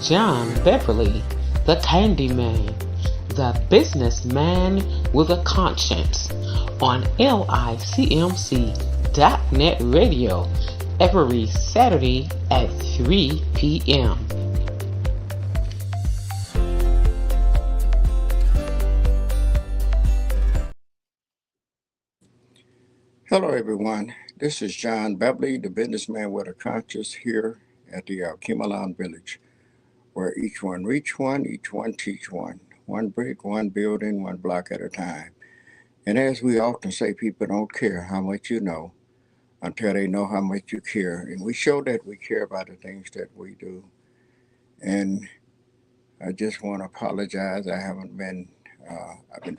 John Beverly, the Candyman, the businessman with a conscience, on LICMC.net radio every Saturday at 3 p.m. Hello, everyone. This is John Beverly, the businessman with a conscience, here at the Alkemalon Village, where each one reach one, each one teach one. One brick, one building, one block at a time. And as we often say, people don't care how much you know until they know how much you care. And we show that we care about the things that we do. And I just want to apologize. I've been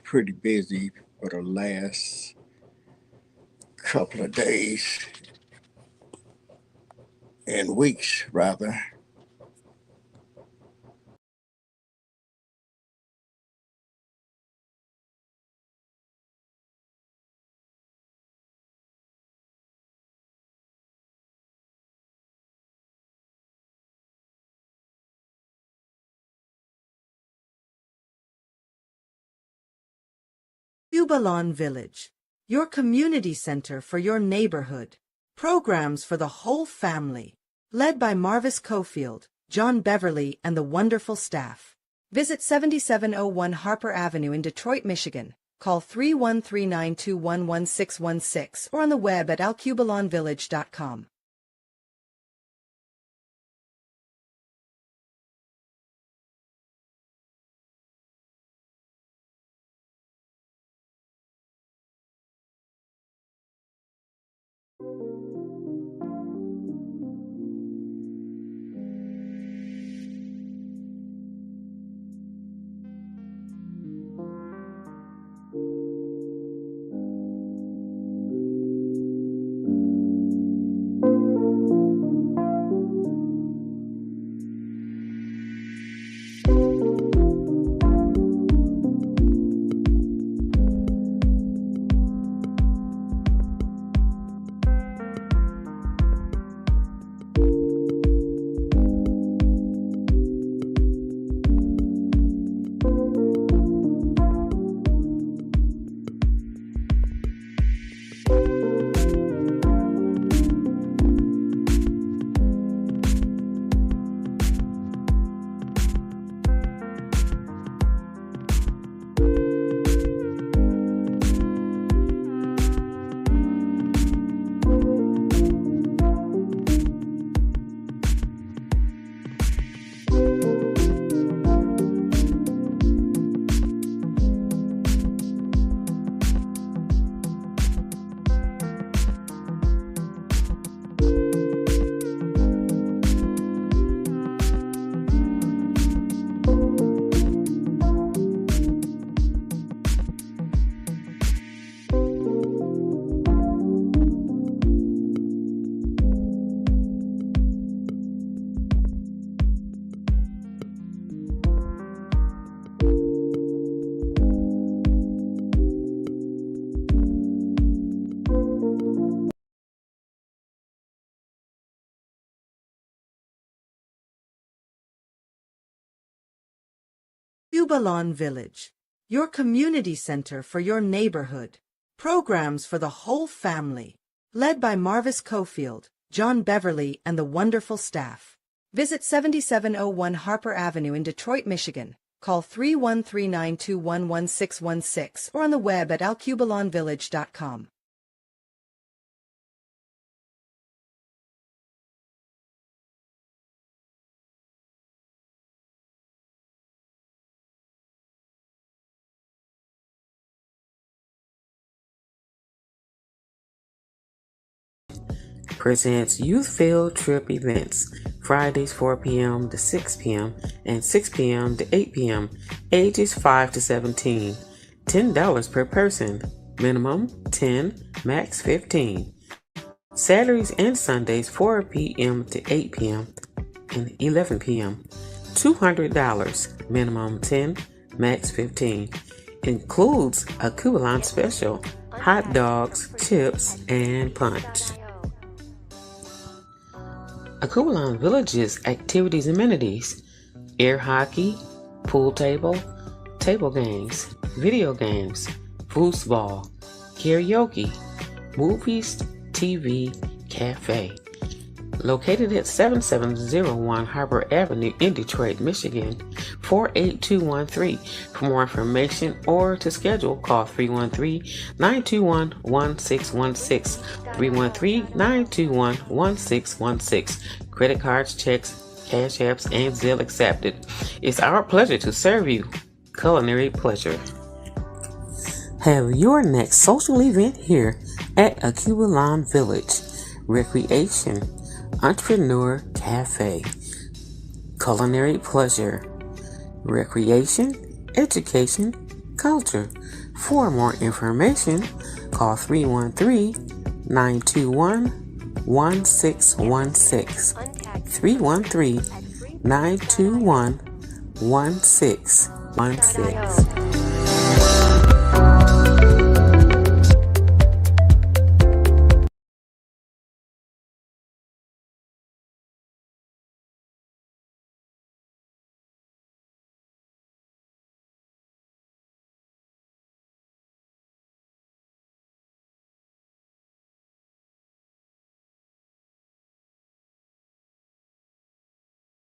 pretty busy for the last couple of days and weeks, rather. Cubalon Village, your community center for your neighborhood. Programs for the whole family. Led by Marvis Cofield, John Beverly, and the wonderful staff. Visit 7701 Harper Avenue in Detroit, Michigan. Call 313-921-1616 or on the web at alcubalonvillage.com. Cubalon Village, your community center for your neighborhood. Programs for the whole family. Led by Marvis Cofield, John Beverly, and the wonderful staff. Visit 7701 Harper Avenue in Detroit, Michigan. Call 313-921-1616 or on the web at alcubalonvillage.com. Presents Youth Field Trip events, Fridays 4 p.m. to 6 p.m. and 6 p.m. to 8 p.m., ages 5 to 17, $10 per person, minimum 10, max 15. Saturdays and Sundays 4 p.m. to 8 p.m. and 11 p.m., $200, minimum 10, max 15. Includes a coupon special, hot dogs, chips, and punch. Akubalon Village's activities and amenities. air hockey, pool table, table games, video games, foosball, karaoke, movies, TV, cafe. Located at 7701 Harbor Avenue in Detroit, Michigan, 48213. For more information or to schedule, call 313-921-1616, 313-921-1616. Credit cards, checks, cash apps, and Zelle accepted. It's our pleasure to serve you. Culinary pleasure. Have your next social event here at Acubalon Village. Recreation, Entrepreneur Cafe, Culinary Pleasure, Recreation, Education, Culture. For more information, call 313-921-1616, 313-921-1616.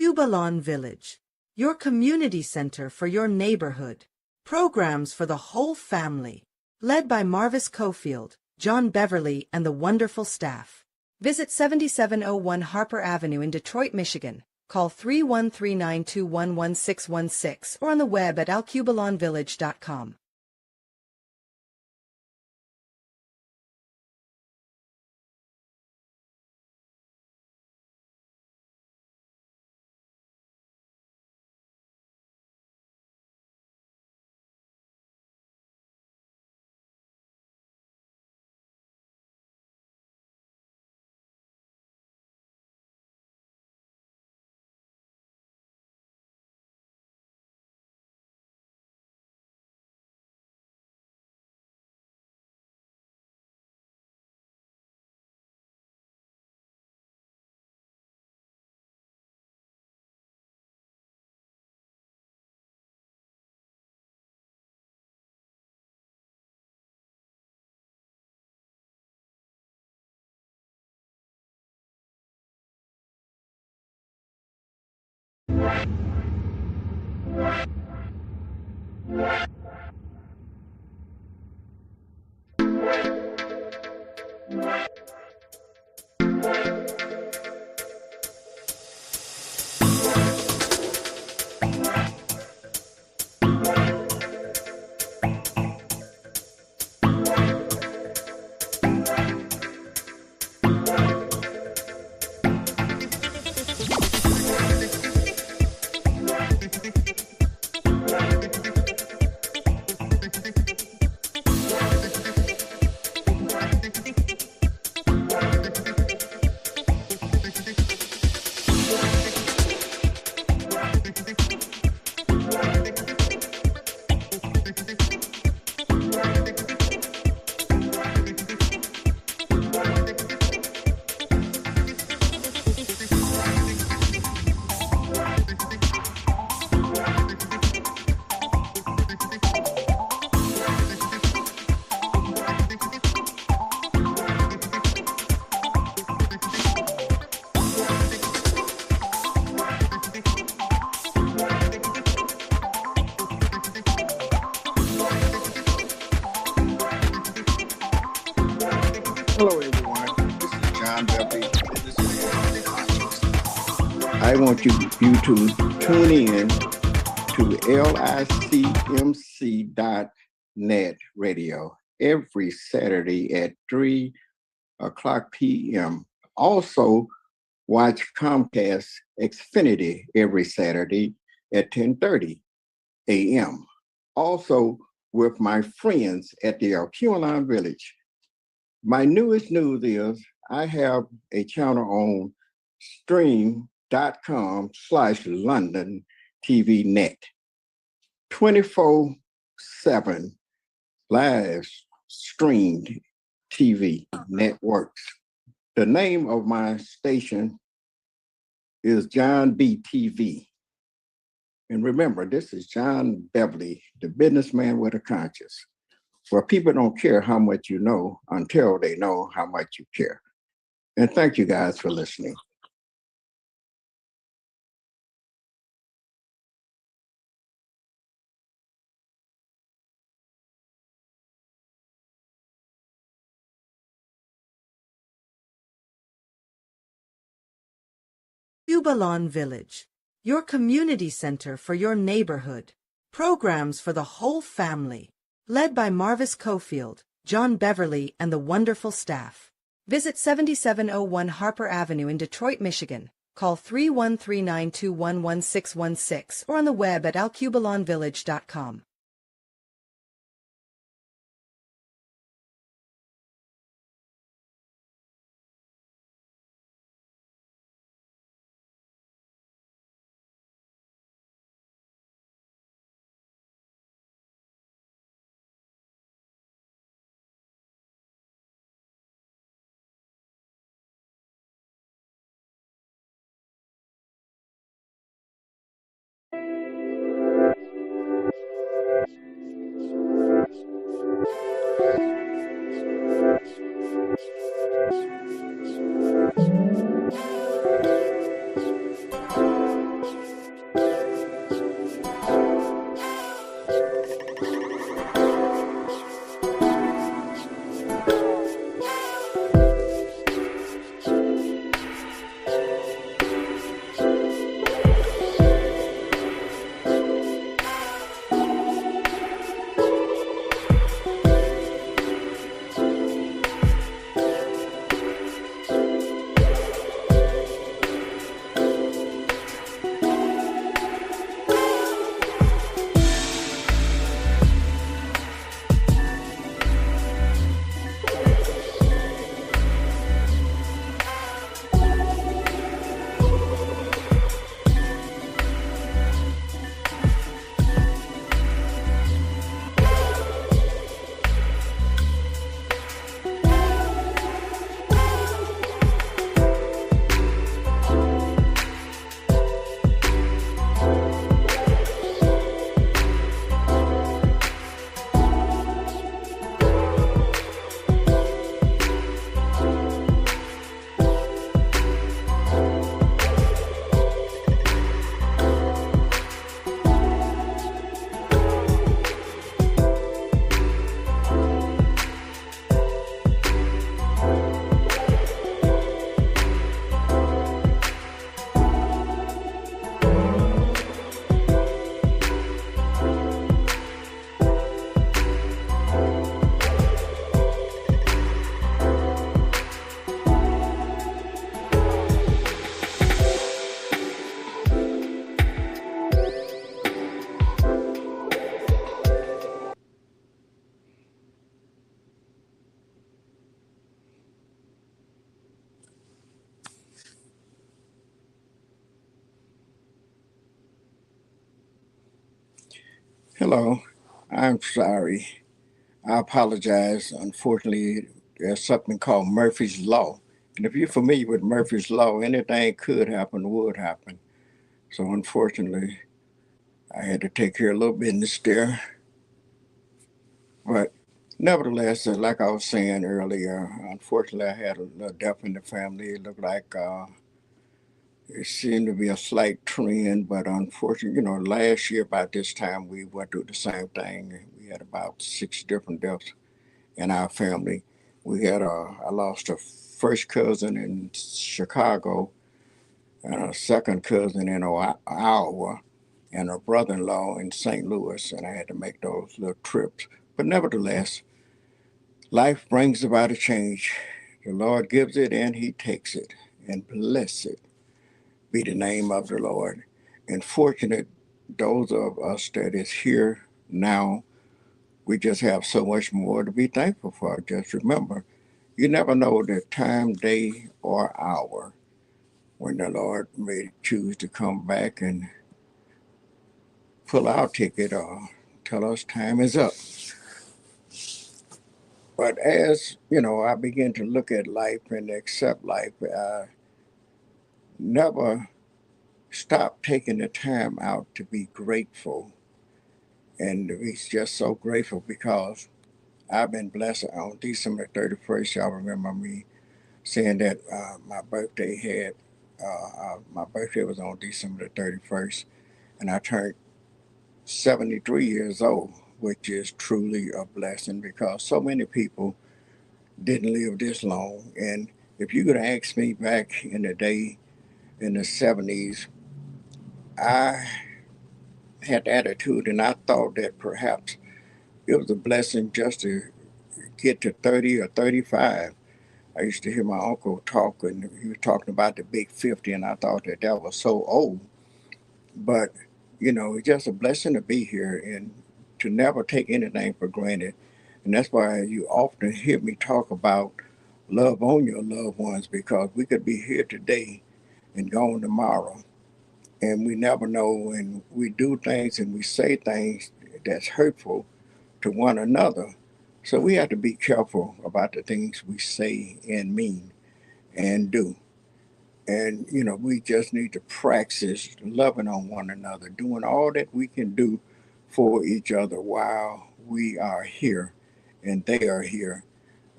Acubalon Village, your community center for your neighborhood. Programs for the whole family. Led by Marvis Cofield, John Beverly, and the wonderful staff. Visit 7701 Harper Avenue in Detroit, Michigan. Call 313-921-1616 or on the web at alcubalonvillage.com. Hello, everyone. This is John Beverly. I want you to tune in to licmc.net radio every Saturday at 3 o'clock p.m. Also, watch Comcast Xfinity every Saturday at 10:30 a.m. Also, with my friends at the Alcubalon Village. My newest news is I have a channel on stream.com/London TV Net. 24/7 live streamed TV networks. The name of my station is John B TV. And remember, this is John Beverly, the businessman with a conscience, where people don't care how much you know until they know how much you care. And thank you guys for listening. Cubalon Village, your community center for your neighborhood. Programs for the whole family. Led by Marvis Cofield, John Beverly, and the wonderful staff. Visit 7701 Harper Avenue in Detroit, Michigan. Call 313-921-1616 or on the web at alcubalonvillage.com. Hello, I'm sorry. I apologize. Unfortunately, there's something called Murphy's Law. And if you're familiar with Murphy's Law, anything could happen, would happen. So unfortunately, I had to take care of a little business there. But nevertheless, like I was saying earlier, unfortunately, I had a little death in the family. It looked like it seemed to be a slight trend, but unfortunately, last year about this time we went through the same thing. We had about 6 different deaths in our family. I lost a first cousin in Chicago and a second cousin in Iowa and a brother-in-law in St. Louis, and I had to make those little trips. But nevertheless, life brings about a change. The Lord gives it and he takes it, and blessed be the name of the Lord. And fortunate those of us that is here now, we just have so much more to be thankful for. Just remember, you never know the time, day, or hour when the Lord may choose to come back and pull our ticket or tell us time is up. But as I begin to look at life and accept life, I never stop taking the time out to be grateful. And we're just so grateful because I've been blessed on December 31st. Y'all remember me saying that my birthday was on December the 31st, and I turned 73 years old, which is truly a blessing because so many people didn't live this long. And if you could ask me back in the day in the 70s, I had the attitude and I thought that perhaps it was a blessing just to get to 30 or 35. I used to hear my uncle talk, and he was talking about the big 50, and I thought that that was so old. But, it's just a blessing to be here and to never take anything for granted. And that's why you often hear me talk about love on your loved ones because we could be here today and gone tomorrow. And we never know when we do things and we say things that's hurtful to one another. So we have to be careful about the things we say and mean and do. And, we just need to practice loving on one another, doing all that we can do for each other while we are here and they are here.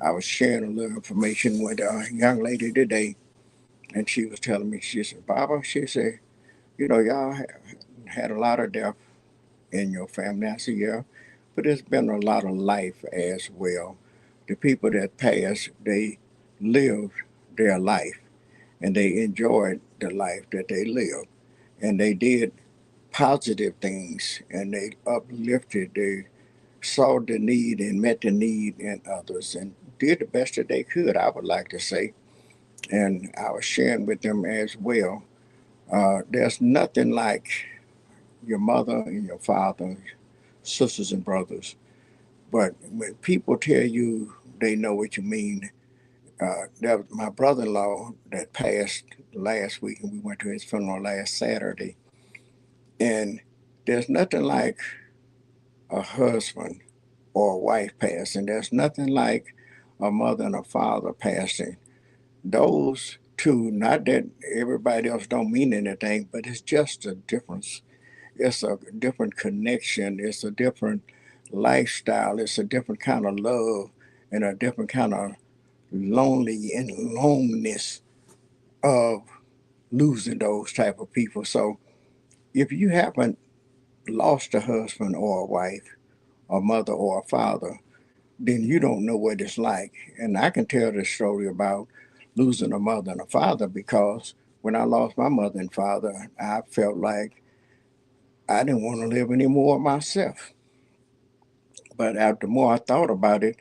I was sharing a little information with a young lady today, and she was telling me, she said, Baba, she said, y'all had a lot of death in your family. I said, yeah, but there's been a lot of life as well. The people that passed, they lived their life and they enjoyed the life that they lived. And they did positive things and they uplifted, they saw the need and met the need in others and did the best that they could, I would like to say. And I was sharing with them as well. There's nothing like your mother and your father, sisters and brothers. But when people tell you they know what you mean, that was my brother-in-law that passed last week, and we went to his funeral last Saturday. And there's nothing like a husband or a wife passing. There's nothing like a mother and a father passing. Those two, not that everybody else don't mean anything, but it's just a difference. It's a different connection. It's a different lifestyle. It's a different kind of love and a different kind of lonely and loneliness of losing those type of people. So if you haven't lost a husband or a wife, a mother or a father, then you don't know what it's like. And I can tell the story about losing a mother and a father because when I lost my mother and father, I felt like I didn't want to live anymore myself. But after more I thought about it,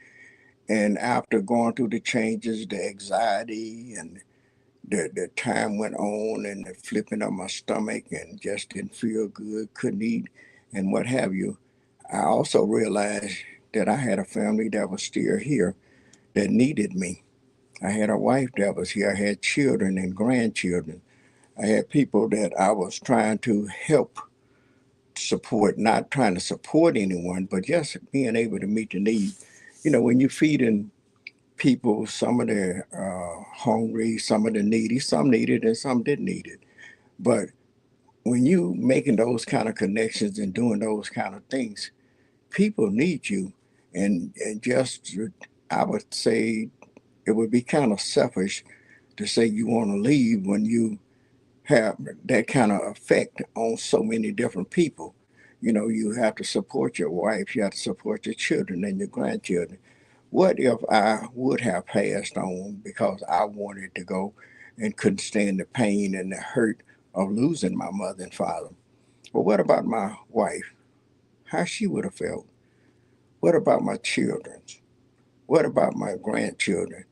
and after going through the changes, the anxiety, and the time went on, and the flipping of my stomach, and just didn't feel good, couldn't eat, and what have you, I also realized that I had a family that was still here that needed me. I had a wife that was here. I had children and grandchildren. I had people that I was trying to help support, not trying to support anyone, but just being able to meet the need. When you're feeding people, some of the hungry, some of the needy, some needed and some didn't need it. But when you making those kind of connections and doing those kind of things, people need you. And just, I would say it would be kind of selfish to say you want to leave when you have that kind of effect on so many different people. You have to support your wife, you have to support your children and your grandchildren. What if I would have passed on because I wanted to go and couldn't stand the pain and the hurt of losing my mother and father? But what about my wife? How she would have felt? What about my children? What about my grandchildren?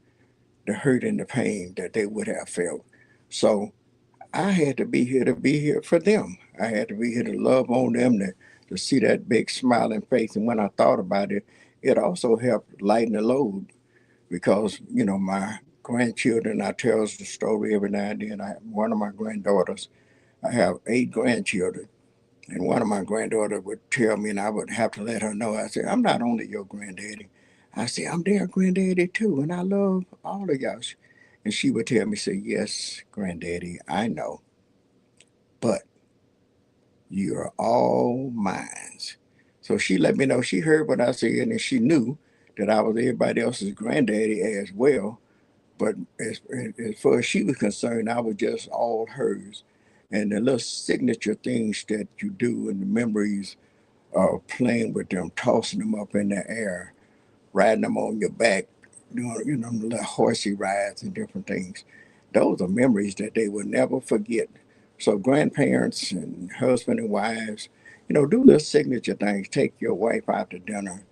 The hurt and the pain that they would have felt. So I had to be here for them. I had to be here to love on them, to see that big smiling face. And when I thought about it, it also helped lighten the load because, my grandchildren, I tell the story every now and then. I have one of my granddaughters, I have 8 grandchildren. And one of my granddaughters would tell me, and I would have to let her know, I said, I'm not only your granddaddy. I said, I'm their granddaddy too, and I love all of y'all. And she would tell me, say, yes, granddaddy, I know. You are all mine. So she let me know she heard what I said, and she knew that I was everybody else's granddaddy as well. But as far as she was concerned, I was just all hers. And the little signature things that you do and the memories of playing with them, tossing them up in the air, riding them on your back, doing, the little horsey rides and different things. Those are memories that they will never forget. So grandparents and husband and wives, do little signature things. Take your wife out to dinner.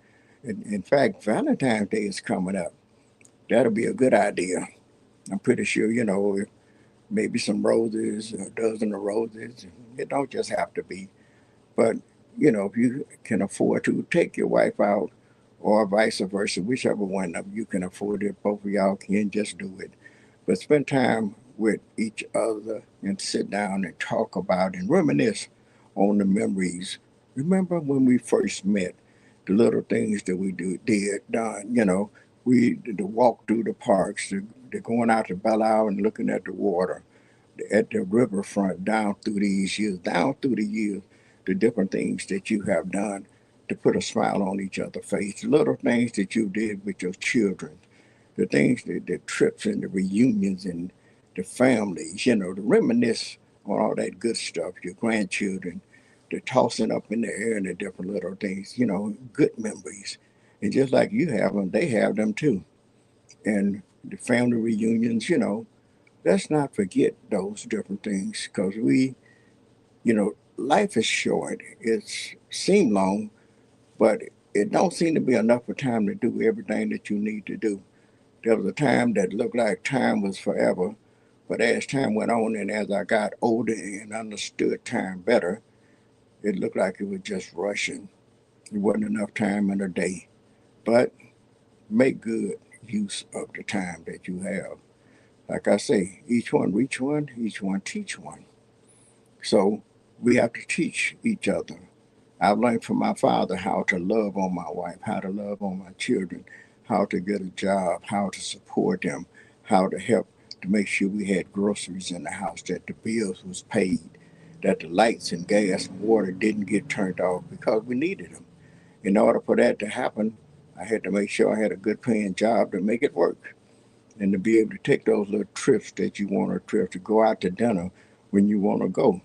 In fact, Valentine's Day is coming up. That'll be a good idea. I'm pretty sure, maybe some roses, a dozen of roses. It don't just have to be. But, if you can afford to take your wife out or vice versa, whichever one of you can afford it, both of y'all can just do it. But spend time with each other and sit down and talk about and reminisce on the memories. Remember when we first met, the little things that we done, the walk through the parks, the going out to Belle Isle and looking at the water, at the riverfront down through the years, the different things that you have done to put a smile on each other's face, the little things that you did with your children, the things, the trips and the reunions and the families, to reminisce on all that good stuff, your grandchildren, the tossing up in the air and the different little things, good memories. And just like you have them, they have them too. And the family reunions, let's not forget those different things because life is short. It's seem long, but it don't seem to be enough of time to do everything that you need to do. There was a time that looked like time was forever, but as time went on and as I got older and understood time better, it looked like it was just rushing. It wasn't enough time in a day. But make good use of the time that you have. Like I say, each one reach one, each one teach one. So we have to teach each other. I've learned from my father how to love on my wife, how to love on my children, how to get a job, how to support them, how to help to make sure we had groceries in the house, that the bills was paid, that the lights and gas and water didn't get turned off because we needed them. In order for that to happen, I had to make sure I had a good paying job to make it work and to be able to take those little trips that you want, a trip to go out to dinner when you want to go.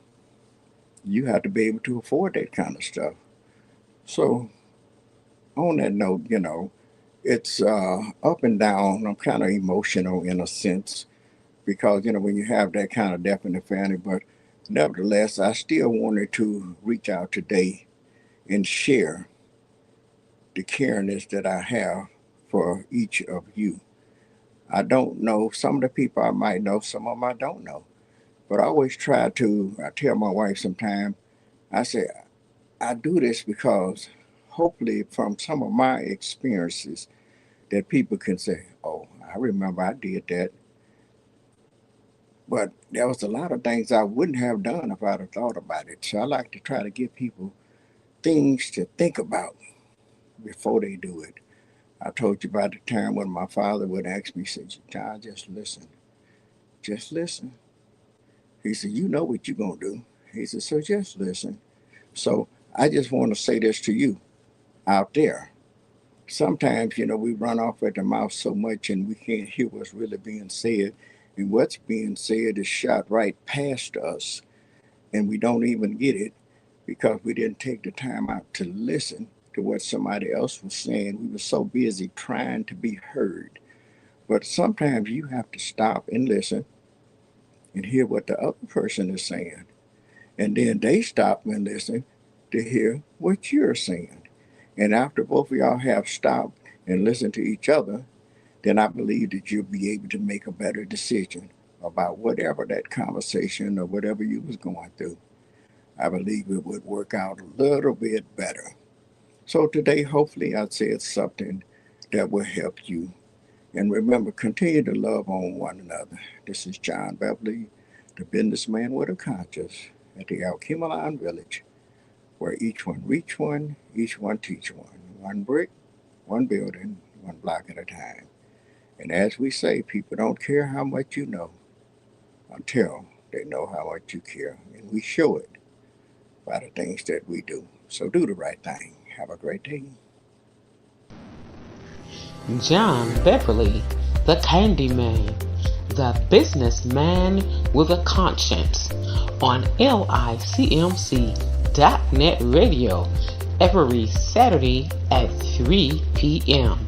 You have to be able to afford that kind of stuff. So on that note, it's up and down. I'm kind of emotional in a sense because when you have that kind of death in the family, but nevertheless, I still wanted to reach out today and share the caringness that I have for each of you. I don't know some of the people I might know, some of them I don't know, but I always try to. I tell my wife sometimes. I say I do this because hopefully from some of my experiences that people can say, oh, I remember I did that. But there was a lot of things I wouldn't have done if I'd have thought about it. So I like to try to give people things to think about before they do it. I told you about the time when my father would ask me, he said, John, just listen. Just listen. He said, you know what you're going to do. He said, so just listen. So I just want to say this to you out there. Sometimes, we run off at the mouth so much and we can't hear what's really being said. And what's being said is shot right past us, and we don't even get it because we didn't take the time out to listen to what somebody else was saying. We were so busy trying to be heard. But sometimes you have to stop and listen and hear what the other person is saying. And then they stop and listen to hear what you're saying. And after both of y'all have stopped and listened to each other, then I believe that you'll be able to make a better decision about whatever that conversation or whatever you was going through. I believe it would work out a little bit better. So today, hopefully, I said something that will help you. And remember, continue to love on one another. This is John Beverly, the businessman with a conscience at the Alchemoline Village, where each one reach one, each one teach one. One brick, one building, one block at a time. And as we say, people don't care how much you know until they know how much you care. And we show it by the things that we do. So do the right thing. Have a great day. John Beverly, the Candyman, the businessman with a conscience, on LICMC.net radio every Saturday at 3 p.m.